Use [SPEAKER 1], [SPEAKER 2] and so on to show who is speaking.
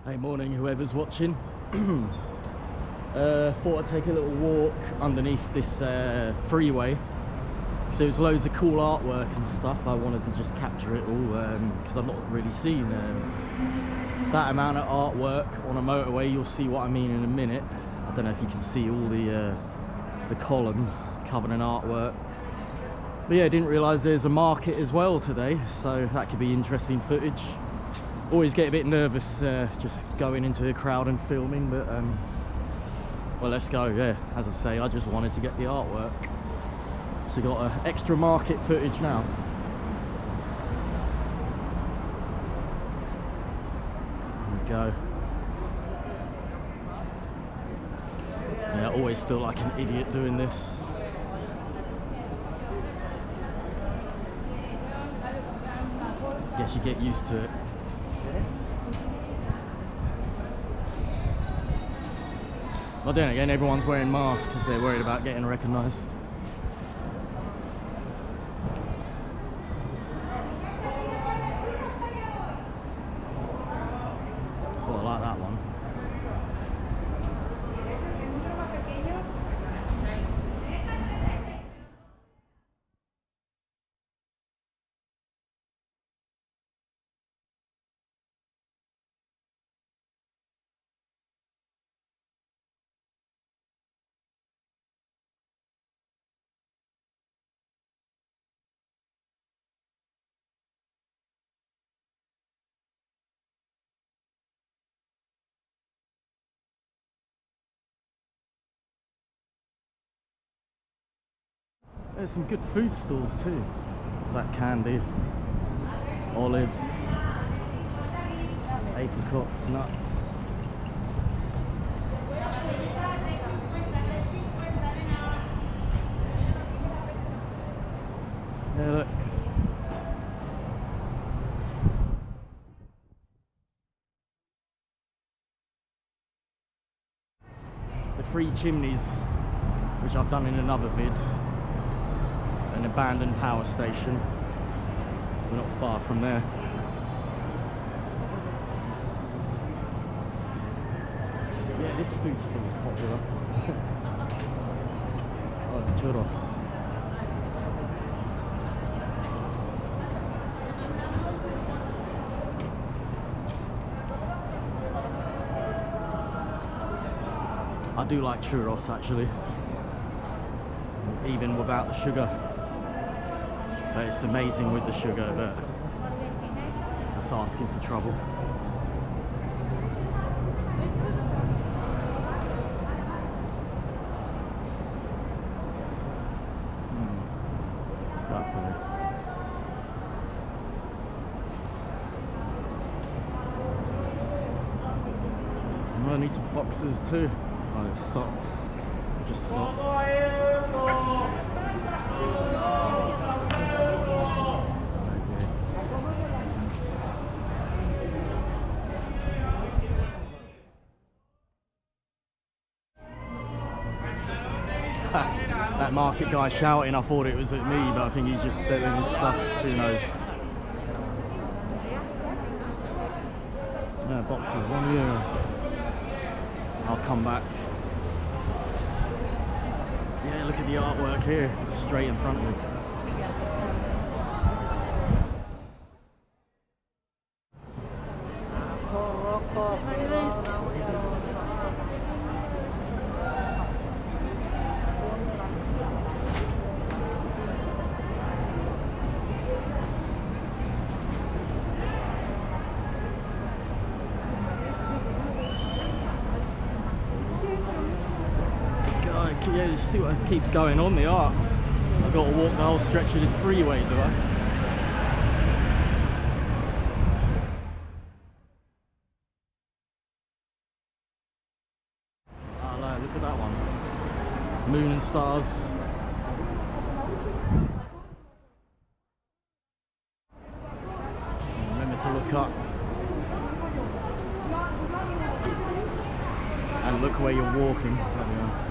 [SPEAKER 1] Hey, morning, whoever's watching. Thought I'd take a little walk underneath this freeway. So there's loads of cool artwork and stuff. I wanted to just capture it all because I've not really seen that amount of artwork on a motorway. You'll see what I mean in a minute. I don't know if you can see all the columns covered in artwork. But yeah, I didn't realise there's a market as well today, so that could be interesting footage. Always get a bit nervous just going into a crowd and filming, but well, let's go. Yeah, as I say, I just wanted to get the artwork, so got extra market footage now. There we go. Yeah, I always feel like an idiot doing this. Guess you get used to it. But then again, everyone's wearing masks because they're worried about getting recognised. Oh, I like that one. There's some good food stalls too. There's that candy, olives, apricots, nuts. Yeah, look. The Three Chimneys, which I've done in another vid. An abandoned power station. We're not far from there. Yeah, this food still is popular. Oh, it's churros. I do like churros actually, even without the sugar. But it's amazing with the sugar, but that's asking for trouble. Let's go up there. I need some boxes too. Oh, there's socks. Just socks. That market guy shouting, I thought it was at me, but I think he's just selling his stuff, who knows. Yeah, boxes, €1. I'll come back. Yeah, look at the artwork here, straight in front of me. Yeah, you see what keeps going on the art. I've got to walk the whole stretch of this freeway, do I? Oh no, look at that one. Moon and stars. Remember to look up. And look where you're walking. There we are.